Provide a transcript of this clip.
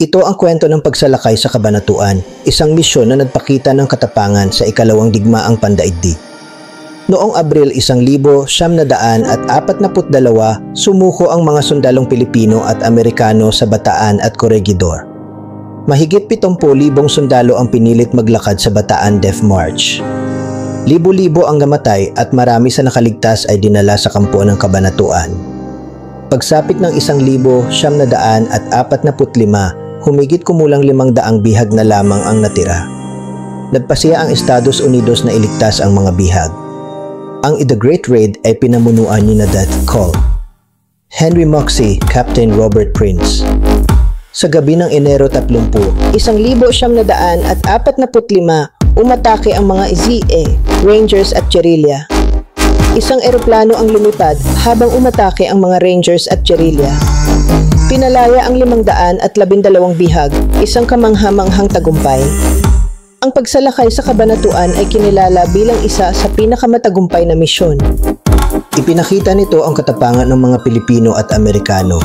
Ito ang kwento ng pagsalakay sa Kabanatuan, isang misyon na nagpakita ng katapangan sa ikalawang digmaang pandaigdig. Noong Abril 1942, sumuko ang mga sundalong Pilipino at Amerikano sa Bataan at Corregidor. Mahigit 70,000 sundalo ang pinilit maglakad sa Bataan Death March. Libo-libo ang namatay at marami sa nakaligtas ay dinala sa kampo ng Kabanatuan. Pagsapit ng 1,945, humigit kumulang 500 bihag na lamang ang natira. Nagpasiya ang Estados Unidos na iligtas ang mga bihag. Ang The Great Raid ay pinamunuan ni na Death Call, Henry Moxey, Captain Robert Prince. Sa gabi ng Enero 30, 1945, umatake ang mga ZA, Rangers at Guerrilla. Isang eroplano ang lumipad habang umatake ang mga Rangers at Guerrilla. Pinalaya ang 512 bihag, isang kamanghamanghang tagumpay. Ang pagsalakay sa Kabanatuan ay kinilala bilang isa sa pinakamatagumpay na misyon. Ipinakita nito ang katapangan ng mga Pilipino at Amerikano